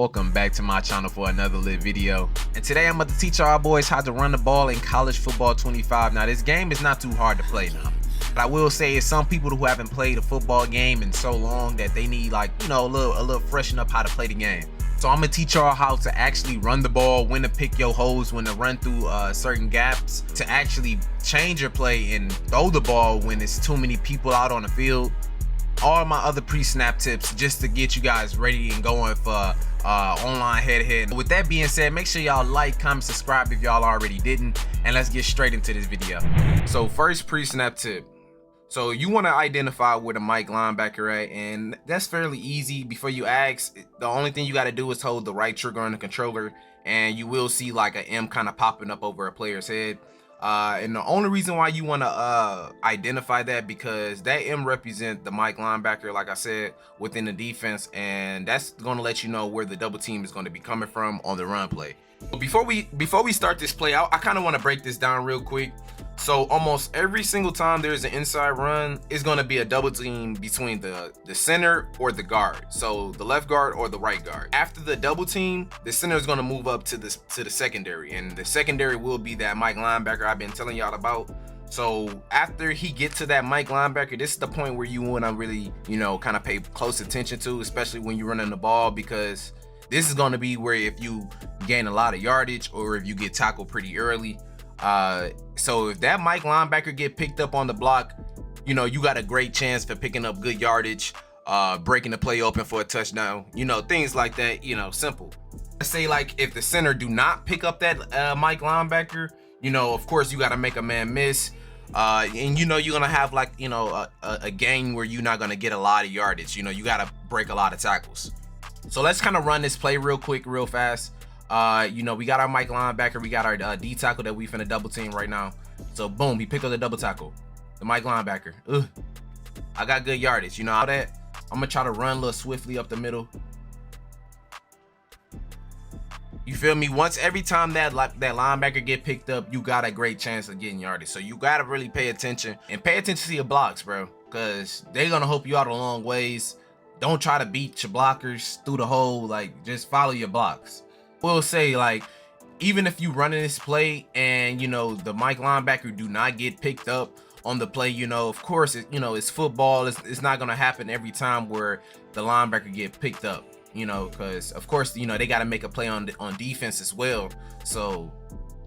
Welcome back to my channel for another lit video, and today I'm about to teach our boys how to run the ball in college football 25. Now this game is not too hard to play now, but I will say it's some people who haven't played a football game in so long that they need, like, you know, a little freshen up how to play the game. So I'm gonna teach y'all how to actually run the ball, when to pick your holes, when to run through certain gaps, to actually change your play and throw the ball when it's too many people out on the field. All my other pre-snap tips just to get you guys ready and going for online head-to-head. With that being said, make sure y'all like, comment, subscribe if y'all already didn't, and let's get straight into this video. So first pre-snap tip. So you want to identify where the Mike linebacker at, and that's fairly easy. Before you ask, the only thing you got to do is hold the right trigger on the controller, and you will see like an M kind of popping up over a player's head. And the only reason why you want to identify that, because that M represent the Mike linebacker, like I said, within the defense, and that's going to let you know where the double team is going to be coming from on the run play. But before we start this play, I kind of want to break this down real quick. So almost every single time there's an inside run, it's going to be a double team between the center or the guard. So the left guard or the right guard. After the double team, the center is going to move up to the secondary, and the secondary will be that Mike linebacker I've been telling y'all about. So after he gets to that Mike linebacker, this is the point where you want to really, you know, kind of pay close attention to, especially when you're running the ball, because this is going to be where if you gain a lot of yardage or if you get tackled pretty early. So if that Mike linebacker get picked up on the block, you know, you got a great chance for picking up good yardage, breaking the play open for a touchdown, you know, things like that, you know, simple. Let's say like if the center do not pick up that Mike linebacker, you know, of course you got to make a man miss. And you know, you're going to have like, you know, a game where you're not going to get a lot of yardage. You know, you got to break a lot of tackles. So let's kind of run this play real quick, real fast. You know, we got our Mike linebacker, we got our D tackle that we finna double team right now. So boom, he picked up the double tackle, the Mike linebacker. I got good yardage, you know how that. I'm gonna try to run a little swiftly up the middle. You feel me? Once every time that linebacker get picked up, you got a great chance of getting yardage. So you gotta really pay attention, and pay attention to your blocks, bro, because they're gonna help you out a long ways. Don't try to beat your blockers through the hole. Like, just follow your blocks. We'll say, like, even if you running this play and, you know, the Mike linebacker do not get picked up on the play, you know, of course, you know, it's football. It's not going to happen every time where the linebacker get picked up, you know, because, of course, you know, they got to make a play on defense as well. So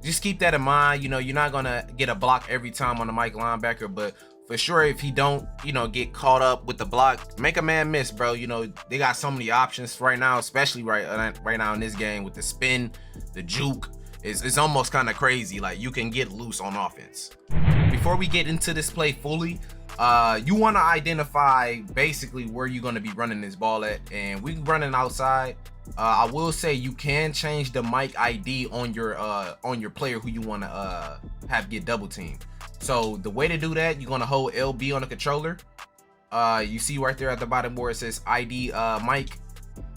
just keep that in mind. You know, you're not going to get a block every time on the Mike linebacker, but for sure, if he don't, you know, get caught up with the block, make a man miss, bro. You know, they got so many options right now, especially right now in this game with the spin, the juke. It's almost kind of crazy. Like, you can get loose on offense. Before we get into this play fully, you want to identify basically where you're going to be running this ball at, and we running outside. I will say you can change the Mike ID on your player who you want to have get double teamed. So the way to do that, you're gonna hold LB on the controller. You see right there at the bottom where it says ID Mike.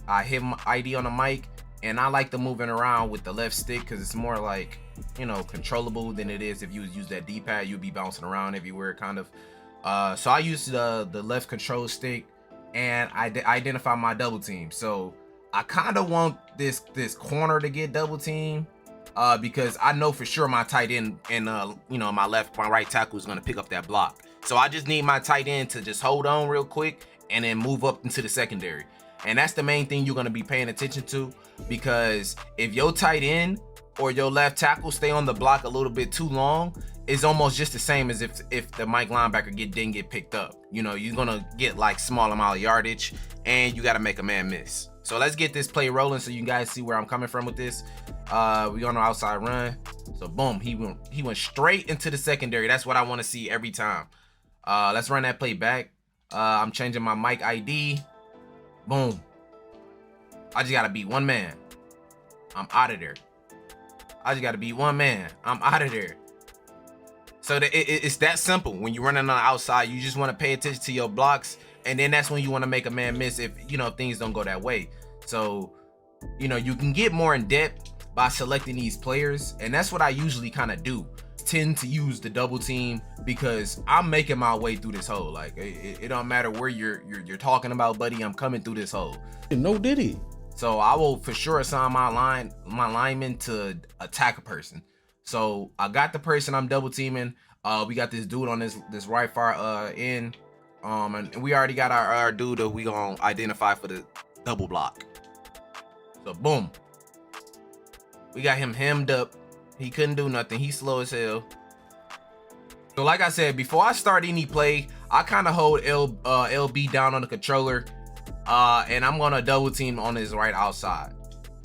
I hit my ID on the mic, and I like to moving around with the left stick because it's more like, you know, controllable than it is if you use that D-pad. You'll be bouncing around everywhere, kind of. So I use the left control stick, and I identify my double team. So I kind of want this corner to get double team. Because I know for sure my tight end and you know, my right tackle is gonna pick up that block. So I just need my tight end to just hold on real quick and then move up into the secondary. And that's the main thing you're gonna be paying attention to, because if your tight end or your left tackle stay on the block a little bit too long, it's almost just the same as if the Mike linebacker didn't get picked up. You know, you're gonna get like small amount of yardage, and you gotta make a man miss. So let's get this play rolling so you guys see where I'm coming from with this. We on the outside run. So boom, he went straight into the secondary. That's what I want to see every time. Let's run that play back. I'm changing my Mike ID. Boom. I just gotta beat one man. I'm out of there. I just gotta beat one man. I'm out of there. So it's that simple. When you're running on the outside, you just want to pay attention to your blocks, and then that's when you want to make a man miss if, you know, things don't go that way. So, you know, you can get more in depth by selecting these players, and that's what I usually kind of do. Tend to use the double team because I'm making my way through this hole. Like, it don't matter where you're talking about, buddy. I'm coming through this hole. No diddy. So I will for sure assign my lineman to attack a person. So I got the person I'm double teaming. We got this dude on this right far end. And we already got our dude that we gonna identify for the double block. So boom. We got him hemmed up. He couldn't do nothing. He's slow as hell. So like I said, before I start any play, I kind of hold LB down on the controller. And I'm gonna double team on his right outside.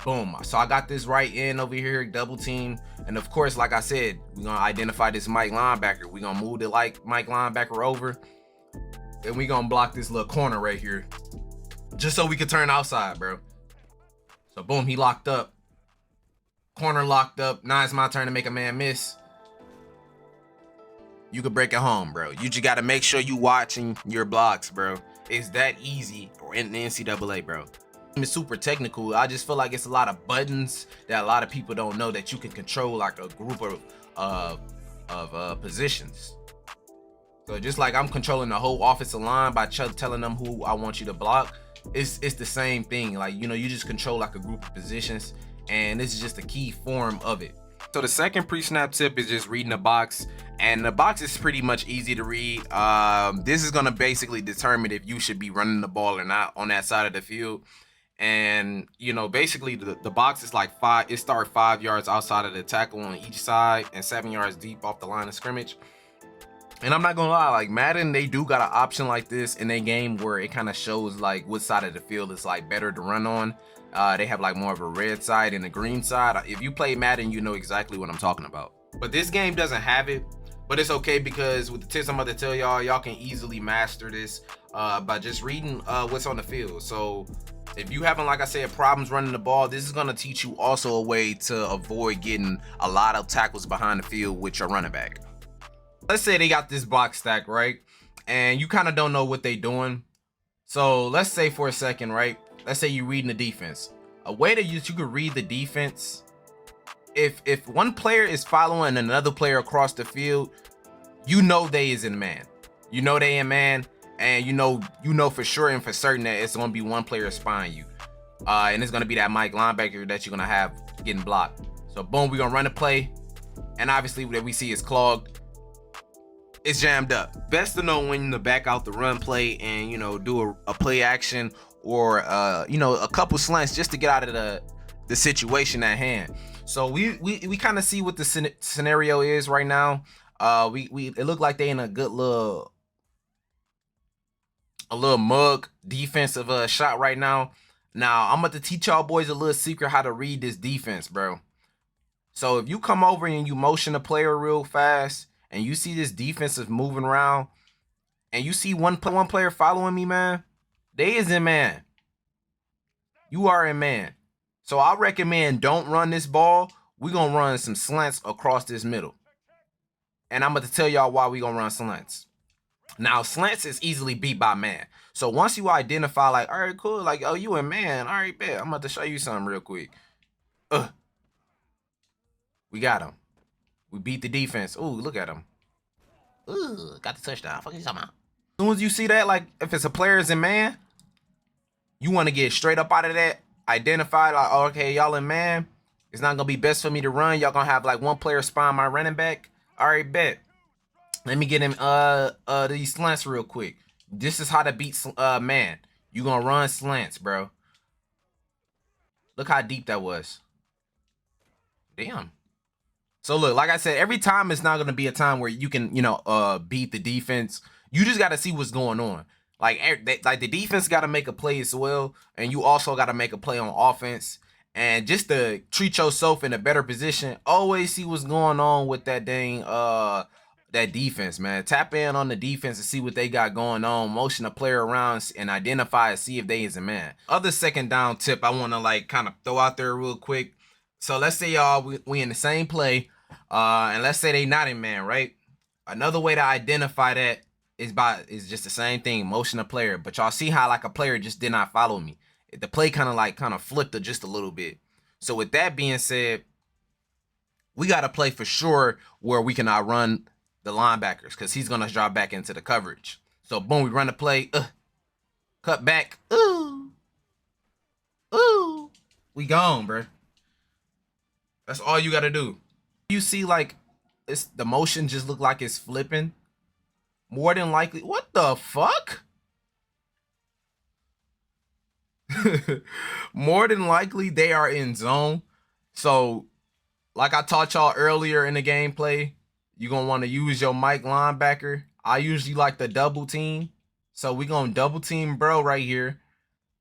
Boom. So I got this right end over here, double team. And of course, like I said, we're gonna identify this Mike linebacker. We're gonna move the Mike linebacker over. And we're gonna block this little corner right here. Just so we can turn outside, bro. So boom, he locked up. Corner locked up. Now it's my turn to make a man miss. You could break it home, bro. You just gotta make sure you watching your blocks, bro. It's that easy in the NCAA, bro. It's super technical. I just feel like it's a lot of buttons that a lot of people don't know that you can control like a group of positions. So just like I'm controlling the whole offensive line by telling them who I want you to block, it's the same thing. Like, you know, you just control like a group of positions, and this is just a key form of it. So the second pre-snap tip is just reading the box, and the box is pretty much easy to read. This is gonna basically determine if you should be running the ball or not on that side of the field. And you know, basically the box is like it starts 5 yards outside of the tackle on each side and 7 yards deep off the line of scrimmage. And I'm not gonna lie, like Madden, they do got an option like this in their game where it kind of shows like what side of the field is like better to run on. They have like more of a red side and a green side. If you play Madden, you know exactly what I'm talking about. But this game doesn't have it, but it's okay because with the tips I'm about to tell y'all can easily master this by just reading what's on the field. So if you having, like I said, problems running the ball, this is gonna teach you also a way to avoid getting a lot of tackles behind the field with your running back. Let's say they got this block stack, right? And you kind of don't know what they doing. So let's say for a second, right? Let's say you're reading the defense. A way that you could read the defense, if one player is following another player across the field, you know they is in man. You know they in man, and you know for sure and for certain that it's gonna be one player spying you. And it's gonna be that Mike linebacker that you're gonna have getting blocked. So boom, we're gonna run a play, and obviously what we see is clogged. It's jammed up. Best to know when to back out the run play and, you know, do a play action or you know, a couple slants just to get out of the situation at hand. So we kind of see what the scenario is right now. It looked like they in a good little mug defensive shot right now. Now I'm about to teach y'all boys a little secret how to read this defense, bro. So if you come over and you motion a player real fast, and you see this defensive moving around, and you see one player following me, man, they is in man. You are in man. So I recommend don't run this ball. We're going to run some slants across this middle. And I'm going to tell y'all why we going to run slants. Now, slants is easily beat by man. So once you identify, like, all right, cool, like, oh, you in man. All right, bet. I'm about to show you something real quick. We got him. We beat the defense. Ooh, look at him. Ooh, got the touchdown. Fuck you talking about? As soon as you see that, like, if it's a player's in man, you want to get straight up out of that. Identify, like, oh, okay, y'all in man. It's not going to be best for me to run. Y'all going to have, like, one player spy my running back. All right, bet. Let me get him these slants real quick. This is how to beat man. You going to run slants, bro. Look how deep that was. Damn. So look, like I said, every time it's not going to be a time where you can, you know, beat the defense. You just got to see what's going on. Like the defense got to make a play as well, and you also got to make a play on offense. And just to treat yourself in a better position, always see what's going on with that dang that defense, man. Tap in on the defense and see what they got going on. Motion a player around and identify and see if they is a man. Other second down tip I want to like kind of throw out there real quick. So let's say y'all we in the same play, and let's say they not in man, right? Another way to identify that is just the same thing, motion a player. But y'all see how like a player just did not follow me. The play kind of flipped just a little bit. So with that being said, we got to play for sure where we can outrun the linebackers because he's gonna drop back into the coverage. So boom, we run the play, cut back, ooh, We gone, bro. That's all you gotta do. You see, like, it's the motion just look like it's flipping. More than likely, what the fuck? More than likely, they are in zone. So, like I taught y'all earlier in the gameplay, you're gonna want to use your Mike linebacker. I usually like the double team. So we gonna double team bro right here.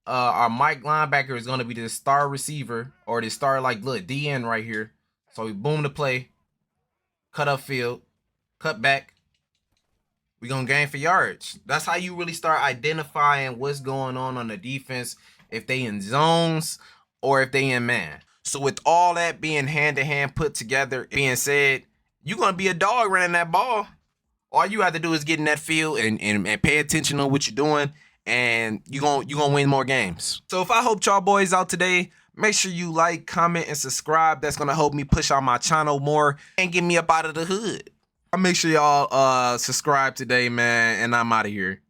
Our Mike linebacker is gonna be the star receiver or the star like look DN right here. So we boom the play, cut up field, cut back. We gonna gain for yards. That's how you really start identifying what's going on the defense, if they in zones or if they in man. So with all that being hand to hand put together, being said, you're gonna be a dog running that ball. All you have to do is get in that field and pay attention on what you're doing, and you're gonna win more games. So if I helped y'all boys out today, make sure you like, comment, and subscribe. That's gonna help me push out my channel more and get me up out of the hood. I'll make sure y'all subscribe today, man, and I'm out of here.